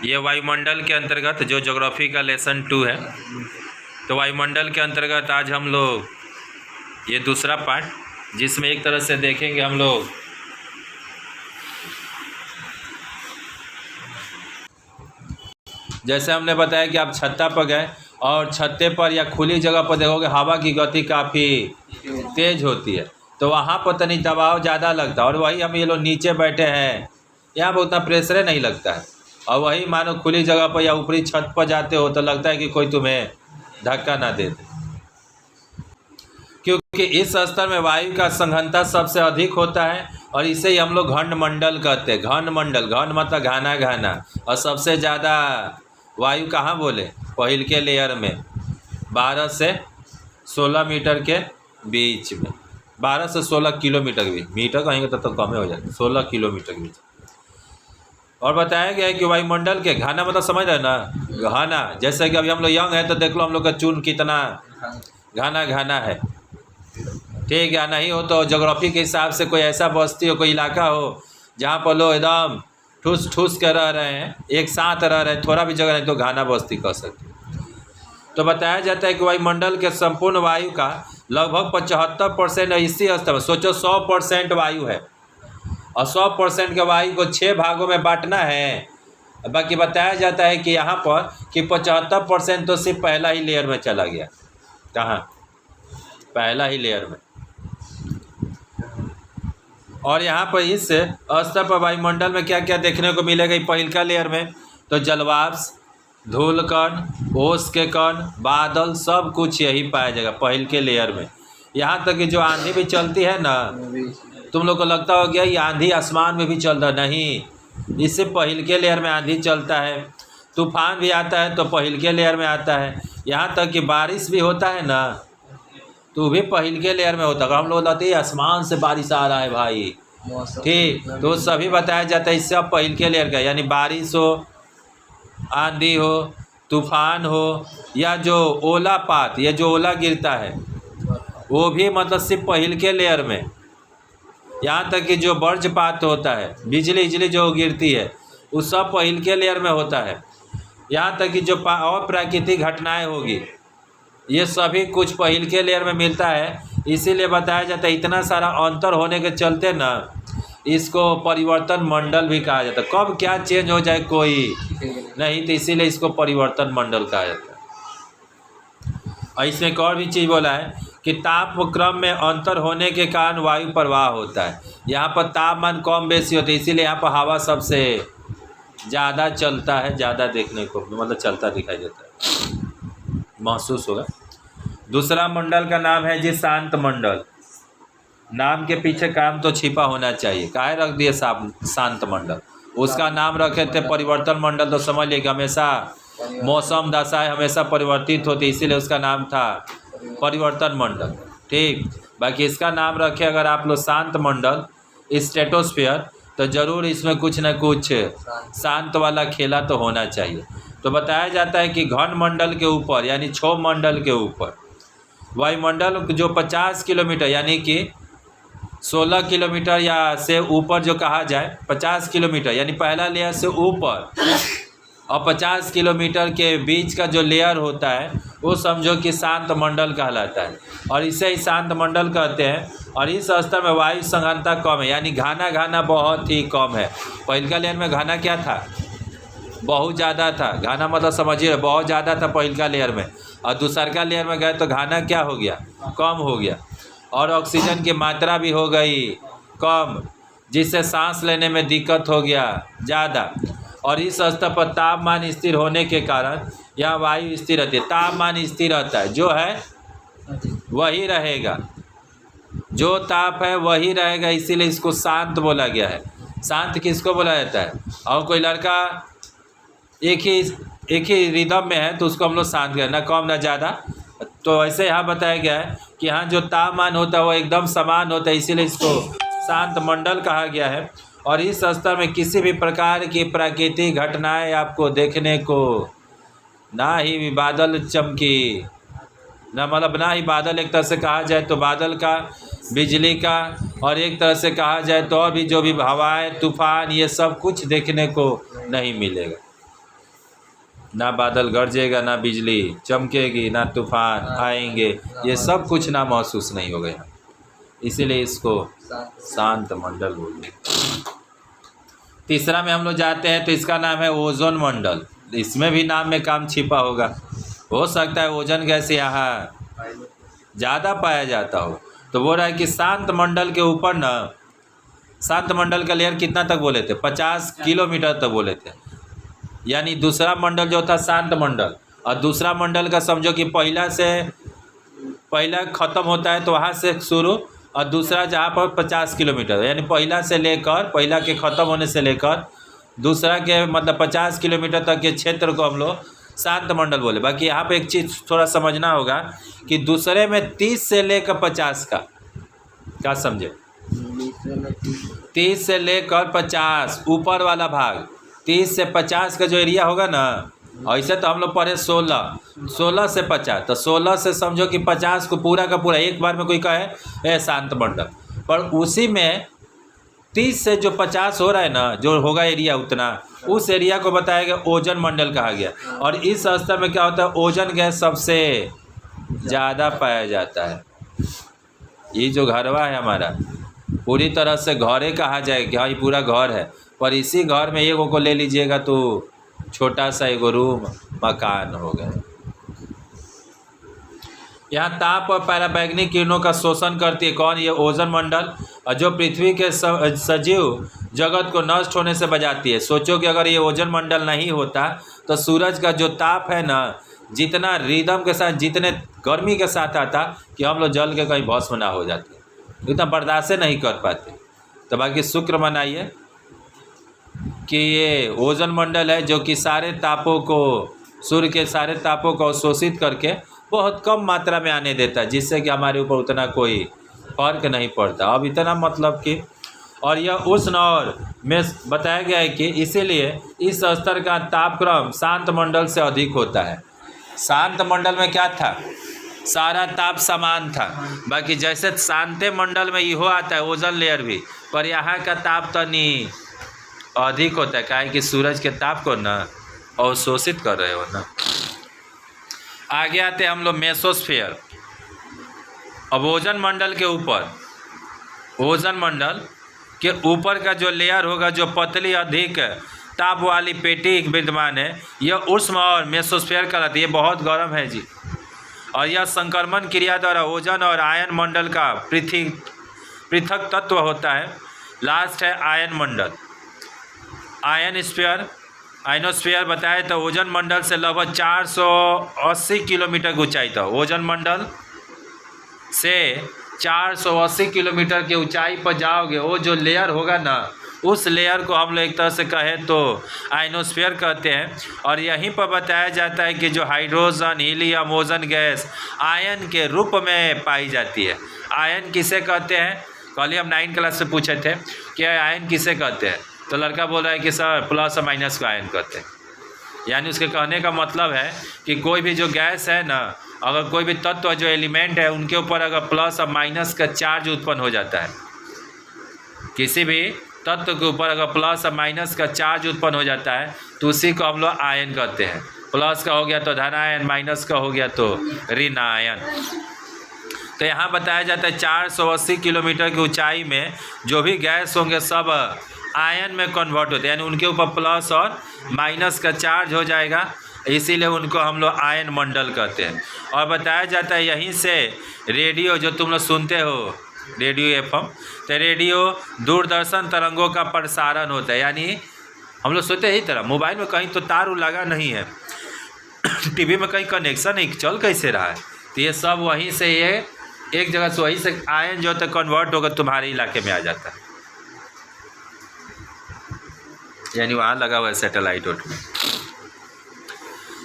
ये वायुमंडल के अंतर्गत जो ज्योग्राफी का लेसन 2 है, तो वायुमंडल के अंतर्गत आज हम लोग ये दूसरा पार्ट जिसमें एक तरह से देखेंगे हम लोग जैसे हमने बताया कि आप छत्ता पर गए और छत्ते पर या खुली जगह पर देखोगे हवा की गति काफ़ी तेज़ होती है, तो वहाँ पर तनी दबाव ज़्यादा लगता है। और वही हम ये लोग नीचे बैठे हैं, यहाँ पर उतना प्रेशर नहीं लगता है। और वही मानो खुली जगह पर या ऊपरी छत पर जाते हो तो लगता है कि कोई तुम्हें धक्का ना दे दे, क्योंकि इस स्तर में वायु का सघनता सबसे अधिक होता है और इसे ही हम लोग घन मंडल कहते हैं। घन मंडल, घन मतलब घाना घाना, और सबसे ज़्यादा वायु कहाँ बोले, पहिल के लेयर में 12 से 16 मीटर के बीच में, 12 से 16 किलोमीटर के बीच, मीटर कहेंगे तो कम हो जाएगा, 16 किलोमीटर के बीच। और बताया गया है कि वायुमंडल के घाना मतलब समझ रहे ना, घाना, जैसे कि अभी हम लोग यंग हैं तो देख लो हम लोग का चून कितना घाना घाना है, ठीक है। नहीं हो तो ज्योग्राफी के हिसाब से कोई ऐसा बस्ती हो, कोई इलाका हो जहाँ पर लोग एकदम ठूस ठूस कर रह रहे हैं, एक साथ रह रहे हैं, थोड़ा भी जगह नहीं तो घाना बस्ती कह सकते। तो बताया जाता है कि वायुमंडल के संपूर्ण वायु का लगभग 75% इसी स्तर में, सोचो 100% वायु है और 100% के वायु को 6 भागों में बांटना है। बाकी बताया जाता है कि यहाँ पर कि 75% तो सिर्फ पहला ही लेयर में चला गया। कहाँ? पहला ही लेयर में। और यहाँ पर इस स्तर पर वायुमंडल में क्या क्या देखने को मिलेगा पहिल का लेयर में, तो जलवाष्प, धूल कण, ओस के कण, बादल, सब कुछ यही पाया जाएगा पहिल के लेयर में। यहाँ तक कि जो आंधी भी चलती है ना, तुम लोग को लगता हो गया ये आंधी आसमान में भी चल रहा, नहीं, इससे पहिल के लेयर में आंधी चलता है। तूफान भी आता है तो पहिल के लेयर में आता है। यहाँ तक कि बारिश भी होता है ना, तो भी पहिल के लेयर में होता है। हम लोग बताते हैं आसमान से बारिश आ रहा है भाई, ठीक, तो सभी बताया जाता है इससे अब पहिल के लेयर का, यानी बारिश हो, आंधी हो, तूफान हो, या जो ओलापात, या जो ओला गिरता है वो भी मतलब सिर्फ पहिल के लेयर में। यहाँ तक कि जो वज्रपात होता है, बिजली बिजली जो गिरती है, वो सब पहिल के लेयर में होता है। यहाँ तक कि जो और प्राकृतिक घटनाएं होगी, ये सभी कुछ पहिल के लेयर में मिलता है। इसीलिए बताया जाता है इतना सारा अंतर होने के चलते ना इसको परिवर्तन मंडल भी कहा जाता है। कब क्या चेंज हो जाए कोई नहीं, तो इसीलिए इसको परिवर्तन मंडल कहा जाता है। और इसमें एक और भी चीज़ बोला है कि तापक्रम में अंतर होने के कारण वायु प्रवाह होता है। यहाँ पर तापमान कम बेसी होता है, इसीलिए यहाँ पर हवा सबसे ज़्यादा चलता है, ज़्यादा देखने को मतलब चलता दिखाई देता है, महसूस होगा। दूसरा मंडल का नाम है जी शांत मंडल। नाम के पीछे काम तो छिपा होना चाहिए, काहे रख दिए शांत मंडल, उसका नाम रखे थे परिवर्तन मंडल, तो समझ लिए कि हमेशा मौसम दशाएं हमेशा परिवर्तित होती, इसीलिए उसका नाम था परिवर्तन मंडल, ठीक। बाकी इसका नाम रखे अगर आप लोग शांत मंडल, स्ट्रेटोस्फीयर, तो ज़रूर इसमें कुछ न कुछ शांत वाला खेला तो होना चाहिए। तो बताया जाता है कि घन मंडल के ऊपर यानी क्षोभ मंडल के ऊपर वायुमंडल जो 50 किलोमीटर यानी कि 16 किलोमीटर या से ऊपर जो कहा जाए, 50 किलोमीटर यानी पहला लेयर से ऊपर और 50 किलोमीटर के बीच का जो लेयर होता है वो समझो कि शांत मंडल कहलाता है, और इसे ही शांत मंडल कहते हैं। और इस स्तर में वायु सघनता कम है, यानी घाना घाना बहुत ही कम है। पहिल का लेयर में घाना क्या था, बहुत ज़्यादा था। घाना मतलब समझिए बहुत ज़्यादा था पहिल का लेयर में, और दूसर का लेयर में गए तो घाना क्या हो गया, कम हो गया, और ऑक्सीजन की मात्रा भी हो गई कम, जिससे सांस लेने में दिक्कत हो गया ज़्यादा। और इस स्तर पर तापमान स्थिर होने के कारण यहाँ वायु स्थिर रहती है। तापमान स्थिर रहता है, जो है वही रहेगा, जो ताप है वही रहेगा, इसीलिए इसको शांत बोला गया है। शांत किसको बोला जाता है, और कोई लड़का एक ही रिदम में है तो उसको हम लोग शांत करें, ना कम ना ज़्यादा। तो ऐसे यहाँ बताया गया है कि यहाँ जो तापमान होता है वो एकदम समान होता है, इसीलिए इसको शांत मंडल कहा गया है। और इस स्तर में किसी भी प्रकार की प्राकृतिक घटनाएं आपको देखने को ना ही बादल चमकी, ना मतलब ना ही बादल, एक तरह से कहा जाए तो बादल का, बिजली का, और एक तरह से कहा जाए तो और भी जो भी हवाएं, तूफान, ये सब कुछ देखने को नहीं मिलेगा। ना बादल गरजेगा, ना बिजली चमकेगी, ना तूफान आएंगे, ये सब कुछ ना महसूस नहीं होगा यहाँ, इसीलिए इसको शांत मंडल बोलते हैं। तीसरा में हम लोग जाते हैं तो इसका नाम है ओजोन मंडल। इसमें भी नाम में काम छिपा होगा, हो सकता है ओजोन गैस यहाँ ज़्यादा पाया जाता हो। तो बोल रहा है कि शांत मंडल के ऊपर ना, शांत मंडल का लेयर कितना तक बोले थे, 50 किलोमीटर तक बोले थे। यानी दूसरा मंडल जो था शांत मंडल, और दूसरा मंडल का समझो कि पहला ख़त्म होता है तो वहाँ से शुरू, और दूसरा जहाँ पर 50 किलोमीटर, यानी पहला के ख़त्म होने से लेकर दूसरा के मतलब 50 किलोमीटर तक के क्षेत्र को हम लोग शांत मंडल बोले। बाकी यहाँ पे एक चीज़ थोड़ा समझना होगा कि दूसरे में 30 से लेकर 50 का, क्या समझे, 30 से लेकर 50 ऊपर वाला भाग, 30 से 50 का जो एरिया होगा ना, ऐसे तो हम लोग पढ़े 16 से 50, तो 16 से समझो कि 50 को पूरा का पूरा एक बार में कोई कहे शांत मंडल, पर उसी में 30 से जो 50 हो रहा है ना, जो होगा एरिया उतना, उस एरिया को बताया गया ओजोन मंडल कहा गया। और इस स्तर में क्या होता है, ओजोन गैस सबसे ज़्यादा पाया जाता है। ये जो घरवा है हमारा, पूरी तरह से घरे कहा जाए कि हाँ ये पूरा घर है, पर इसी घर में एगो को ले लीजिएगा तो छोटा सा एगो रूम मकान हो गया। यहाँ ताप और पराबैंगनी किरणों का शोषण करती है कौन, ये ओजोन मंडल, और जो पृथ्वी के सजीव जगत को नष्ट होने से बचाती है। सोचो कि अगर ये ओजोन मंडल नहीं होता तो सूरज का जो ताप है ना, जितना रिदम के साथ, जितने गर्मी के साथ आता कि हम लोग जल के कहीं भस्म ना हो जाते, इतना बर्दाश्त नहीं कर पाते। तो बाकी शुक्र मनाइए कि ये ओजोन मंडल है जो कि सारे तापों को, सूर्य के सारे तापों को अवशोषित करके बहुत कम मात्रा में आने देता है, जिससे कि हमारे ऊपर उतना कोई फर्क नहीं पड़ता। अब इतना मतलब कि, और यह उष्ण और में बताया गया है कि इसीलिए इस स्तर का तापक्रम शांत मंडल से अधिक होता है। शांत मंडल में क्या था, सारा ताप समान था। बाकी जैसे शांत मंडल में इहो आता है ओजोन लेयर भी, पर यहाँ का ताप तनी अधिक होता है, काहे कि सूरज के ताप को ना अवशोषित कर रहे हो ना। आगे आते हैं हम लोग मेसोस्फीयर। अब ओजोन मंडल के ऊपर, ओजोन मंडल के ऊपर का जो लेयर होगा, जो पतली अधिक ताप वाली पेटी विद्यमान है, यह उष्ण और मेसोस्फीयर कहलाती है। ये बहुत गर्म है जी, और यह संक्रमण क्रिया द्वारा ओजोन और आयन मंडल का पृथक तत्व होता है। लास्ट है आयन मंडल, आयनोस्फीयर बताए तो ओजोन मंडल से लगभग 480 किलोमीटर की ऊंचाई था। ओजोन मंडल से 480 किलोमीटर की ऊंचाई पर जाओगे, वो जो लेयर होगा ना, उस लेयर को हम लोग एक तरह से कहें तो आयनोस्फीयर कहते हैं। और यहीं पर बताया जाता है कि जो hydrogen, helium, ozone gas ion के रूप में पाई जाती है। आयन किसे कहते हैं, कल हम 9 क्लास से पूछे थे कि आयन किसे कहते हैं, तो लड़का बोल रहा है कि सर प्लस और माइनस को आयन कहते हैं। यानी उसके कहने का मतलब है कि कोई भी जो गैस है ना, अगर कोई भी तत्व जो एलिमेंट है, उनके ऊपर अगर प्लस और माइनस का चार्ज उत्पन्न हो जाता है, किसी भी तत्व के ऊपर अगर प्लस और माइनस का चार्ज उत्पन्न हो जाता है, तो उसी को हम लोग आयन कहते हैं। प्लस का हो गया तो धन आयन, माइनस का हो गया तो ऋण आयन। तो यहाँ बताया जाता है 480 किलोमीटर की ऊंचाई में जो भी गैस होंगे सब आयन में कन्वर्ट होते हैं, यानी उनके ऊपर प्लस और माइनस का चार्ज हो जाएगा, इसीलिए उनको हम लोग आयन मंडल कहते हैं। और बताया जाता है यहीं से रेडियो जो तुम लोग सुनते हो, रेडियो एफएम, तो रेडियो दूरदर्शन तरंगों का प्रसारण होता है। यानी हम लोग सोचते ही तरह मोबाइल में कहीं तो तार लगा नहीं है, टीवी में कहीं कनेक्शन नहीं, चल कैसे रहा है, तो ये सब वहीं से, ये एक जगह से वहीं से आयन जो होता है कन्वर्ट होकर तुम्हारे इलाके में आ जाता है, यानी वहाँ लगा हुआ है सैटेलाइट में।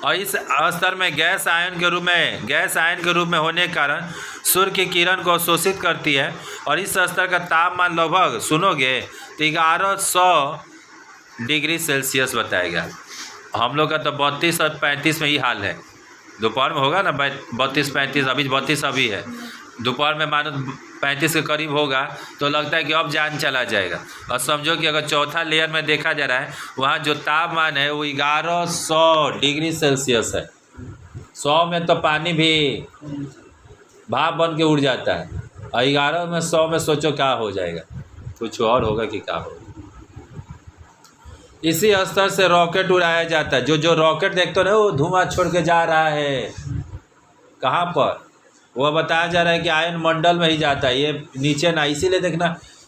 और इस स्तर में गैस आयन के रूप में होने के कारण सूर्य की किरण को अवशोषित करती है। और इस स्तर का तापमान लगभग सुनोगे तो 1100 डिग्री सेल्सियस बताएगा। हम लोग का तो 32 और 35 में ही हाल है। दोपहर में होगा ना 32-35, अभी 32 अभी है, दोपहर में मानो 35 के करीब होगा तो लगता है कि अब जान चला जाएगा। और समझो कि अगर चौथा लेयर में देखा जा रहा है वहाँ जो तापमान है वो 1100 डिग्री सेल्सियस है। 100 में तो पानी भी भाप बन के उड़ जाता है, और 11 में 100 में सोचो क्या हो जाएगा, कुछ और होगा कि क्या होगा। इसी स्तर से रॉकेट उड़ाया जाता है। जो रॉकेट देखते हो ना वो धुआं छोड़ के जा रहा है, कहाँ पर, वह बताया जा रहा है कि आयन मंडल में ही जाता है, ये नीचे ना। इसीलिए देखना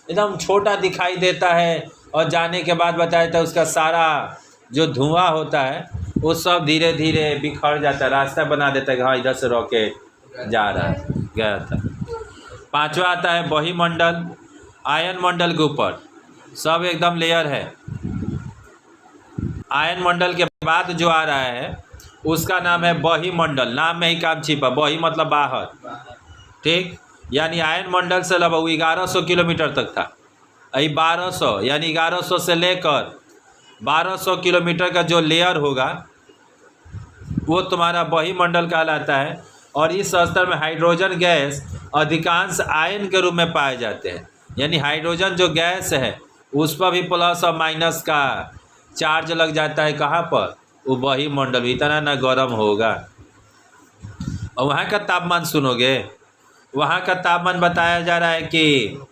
एकदम छोटा दिखाई देता है, और जाने के बाद बताया जाता है उसका सारा जो धुआं होता है वो सब धीरे धीरे बिखर जाता है, रास्ता बना देता है कि हाँ इधर से रॉकेट जा रहा है, गया था। पांचवा आता है बहिमंडल। आयन मंडल के ऊपर सब एकदम लेयर है। आयन मंडल के बाद जो आ रहा है उसका नाम है बहिमंडल। नाम में ही काम छिपा, बहि मतलब बाहर, ठीक। यानी आयन मंडल से लगभग 1100 किलोमीटर तक था। अभी 1200 यानी 1100 से लेकर 1200 किलोमीटर का जो लेयर होगा वो तुम्हारा बहिमंडल कहलाता है। और इस स्तर में हाइड्रोजन गैस अधिकांश आयन के रूप में पाए जाते हैं। यानी हाइड्रोजन जो गैस है उस पर भी प्लस और माइनस का चार्ज लग जाता है। कहाँ पर, वो बहिमंडल, इतना ना गर्म होगा। और वहाँ का तापमान सुनोगे, वहाँ का तापमान बताया जा रहा है कि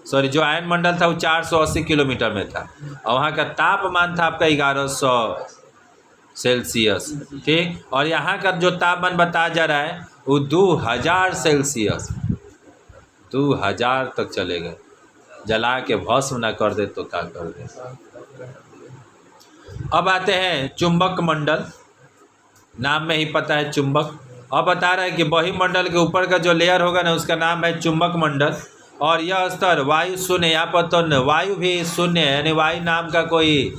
जो आयन मंडल था वो 480 किलोमीटर में था, और वहाँ का तापमान था आपका 1100 सेल्सियस, ठीक। और यहाँ का जो तापमान बताया जा रहा है वो 2000 सेल्सियस, 2000 तक चलेगा। जला के भस्म ना कर दे तो क्या कर दे। अब आते हैं चुंबक मंडल। नाम में ही पता है चुंबक। अब बता रहा है कि बहिमंडल के ऊपर का जो लेयर होगा ना उसका नाम है चुंबक मंडल। और यह स्तर वायु शून्य, यहाँ पर तो वायु भी शून्य है, यानी वायु नाम का कोई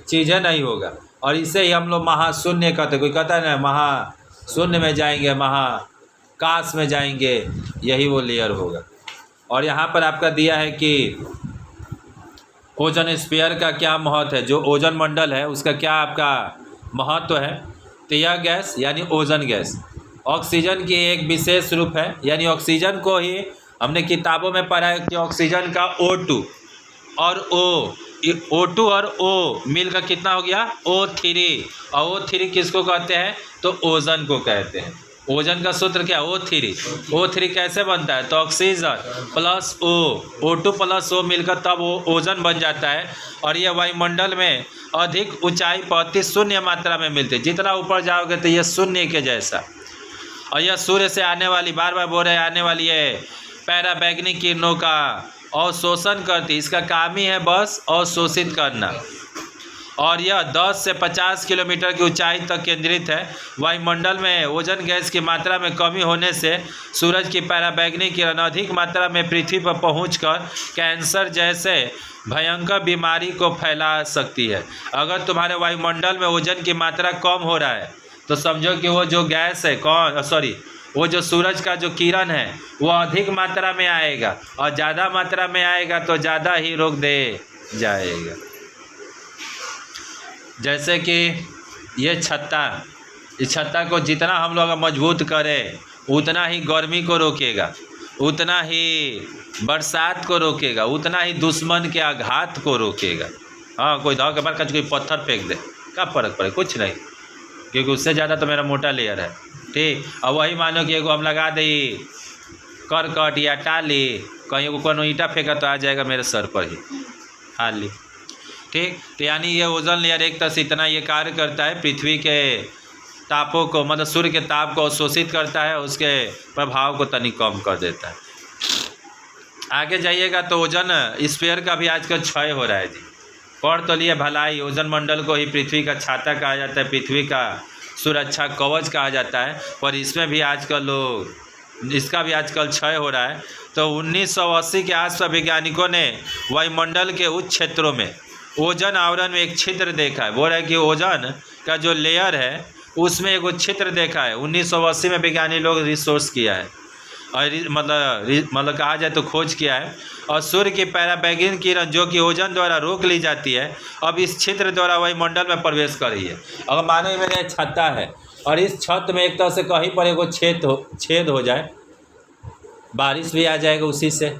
चीज़ नहीं होगा। और इसे ही हम लोग महाशून्य कहते। कोई कहता है ना महाशून्य में जाएंगे, महाकाश में जाएंगे, यही वो लेयर होगा। और यहाँ पर आपका दिया है कि ओजोन स्फीयर का क्या महत्व है, जो ओजोन मंडल है उसका क्या आपका महत्व है। तो यह गैस यानी ओजोन गैस ऑक्सीजन की एक विशेष रूप है। यानी ऑक्सीजन को ही हमने किताबों में पढ़ा है कि ऑक्सीजन का O2 और O2 और O मिलकर कितना हो गया O3। और O3 किसको कहते हैं, तो ओजन को कहते हैं। ओजन का सूत्र क्या है O3 कैसे बनता है, तो oxygen plus O2 plus O मिलकर तब वो ओजन बन जाता है। और यह वायुमंडल में अधिक ऊंचाई पर अति शून्य मात्रा में मिलते हैं। जितना ऊपर जाओगे तो यह शून्य के जैसा। और यह सूर्य से आने वाली, बार बार बोल रहे आने वाली है, पैराबैंगनी किरणों का अवशोषण करती। इसका काम ही है बस अवशोषित करना। और यह 10 से 50 किलोमीटर की ऊंचाई तक केंद्रित है। वायुमंडल में ओजोन गैस की मात्रा में कमी होने से सूरज की पैराबैंगनी किरण अधिक मात्रा में पृथ्वी पर पहुंचकर कैंसर जैसे भयंकर बीमारी को फैला सकती है। अगर तुम्हारे वायुमंडल में ओजोन की मात्रा कम हो रहा है तो समझो कि वो जो गैस है वो जो सूरज का जो किरण है वो अधिक मात्रा में आएगा, और ज़्यादा मात्रा में आएगा तो ज़्यादा ही रोक दे जाएगा। जैसे कि ये छत्ता, इस छत्ता को जितना हम लोग मजबूत करें उतना ही गर्मी को रोकेगा, उतना ही बरसात को रोकेगा, उतना ही दुश्मन के आघात को रोकेगा। हाँ, कोई धाव के बाद कोई पत्थर फेंक दे, क्या फ़र्क पड़े, कुछ नहीं, क्योंकि उससे ज़्यादा तो मेरा मोटा लेयर है, ठीक। और वही मानो कि एगो हम लगा दी करकट या टाली, कहीं को कोनो ईंटा फेंका तो आ जाएगा मेरे सर पर ही हाली, ठीक। तो यानी ये ओजोन लेयर एक तरह से इतना ये कार्य करता है, पृथ्वी के तापों को, मतलब सूर्य के ताप को अवशोषित करता है, उसके प्रभाव को तनिक कम कर देता है। आगे जाइएगा तो ओजोन स्फीयर का भी आजकल क्षय हो रहा है जी। पढ़ तो लिए भलाई, ओजोन मंडल को ही पृथ्वी का छाता कहा जाता है, पृथ्वी का सुरक्षा कवच कहा जाता है, पर इसमें भी आजकल इसका भी आजकल क्षय हो रहा है। तो 1980 के आसपास वैज्ञानिकों ने वायुमंडल के उच्च क्षेत्रों में ओजोन आवरण में एक छिद्र देखा है। बोल रहा है कि ओजोन का जो लेयर है उसमें एक छिद्र देखा है। 1980 में वैज्ञानिक लोग रिसोर्स किया है, और मतलब कहा जाए तो खोज किया है। और सूर्य की पैराबैंगनी किरण जो कि ओजोन द्वारा रोक ली जाती है, अब इस छिद्र द्वारा वायुमंडल में प्रवेश कर रही है। अगर मानो ये मेरे छत्ता है और इस छत में एक तरह से कहीं पर एक छेद हो जाए, बारिश भी आ जाएगा उसी से,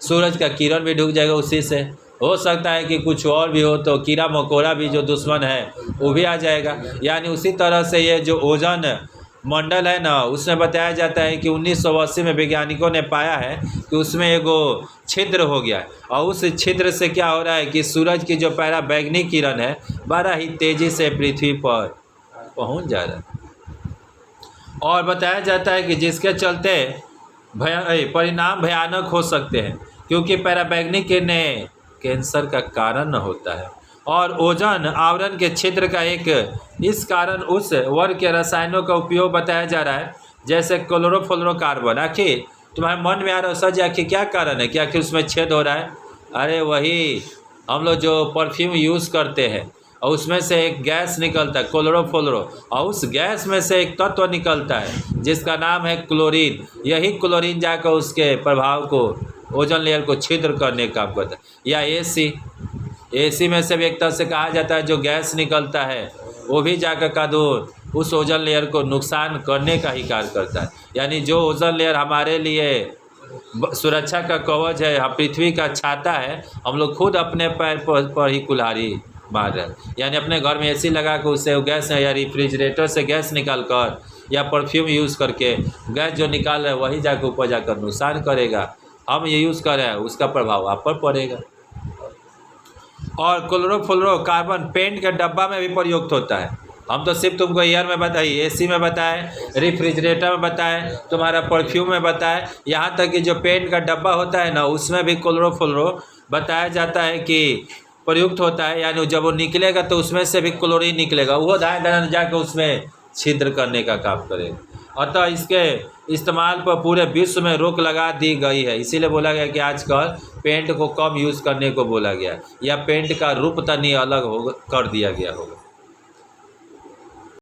सूरज का किरण भी ढुक जाएगा उसी से। हो सकता है कि कुछ और भी हो तो कीड़ा मकोड़ा भी जो दुश्मन है वो भी आ जाएगा। यानी उसी तरह से ये जो ओजोन मंडल है ना, उसमें बताया जाता है कि 1980 में वैज्ञानिकों ने पाया है कि उसमें एगो छिद्र हो गया है, और उस छिद्र से क्या हो रहा है कि सूरज की जो पराबैंगनी किरण है बड़ा ही तेज़ी से पृथ्वी पर पहुंच जा रहा है। और बताया जाता है कि जिसके चलते परिणाम भयानक हो सकते हैं, क्योंकि पराबैंगनी किरणें कैंसर का कारण होता है। और ओजोन आवरण के छिद्र का एक इस कारण उस वर्ग के रसायनों का उपयोग बताया जा रहा है, जैसे क्लोरोफ्लोरोकार्बन। आखिर तुम्हारे मन में आ रहा है सर आखिर क्या कारण है कि आखिर उसमें छेद हो रहा है? अरे वही हम लोग जो परफ्यूम यूज़ करते हैं और उसमें से एक गैस निकलता है क्लोरोफ्लोरो, और उस गैस में से एक तत्व निकलता है जिसका नाम है क्लोरीन। यही क्लोरीन जाकर उसके प्रभाव को ओजोन लेयर को छिद्र करने का काम करता है। या एसी में से भी एक तरह से कहा जाता है जो गैस निकलता है वो भी जाकर का दो उस ओजोन लेयर को नुकसान करने का ही कार्य करता है। यानी जो ओजोन लेयर हमारे लिए सुरक्षा का कवच है, हम पृथ्वी का छाता है, हम लोग खुद अपने पैर पर ही कुल्हाड़ी मार रहे हैं। यानी अपने घर में एसी लगा कर उससे गैस या रेफ्रिजरेटर से गैस निकाल कर या परफ्यूम यूज़ करके गैस जो निकाल रहे हैं वही जाकर ऊपर जाकर नुकसान करेगा। हम ये यूज़ कर रहे हैं उसका प्रभाव आप पर पड़ेगा। और क्लोरोफ्लोरोकार्बन पेंट के डब्बा में भी प्रयुक्त होता है। हम तो सिर्फ तुमको एयर में बताए, एसी में बताए, रेफ्रिजरेटर में बताए, तुम्हारा परफ्यूम में बताए, यहाँ तक कि जो पेंट का डब्बा होता है ना उसमें भी क्लोरोफ्लोरो बताया जाता है कि प्रयुक्त होता है। यानी जब वो निकलेगा तो उसमें से भी क्लोरीन निकलेगा, वो धाए जाकर उसमें छिद्र करने का काम करेगा। अतः इसके इस्तेमाल पर पूरे विश्व में रोक लगा दी गई है। इसीलिए बोला गया कि आजकल पेंट को कम यूज़ करने को बोला गया, या पेंट का रूप तनी अलग हो कर दिया गया होगा।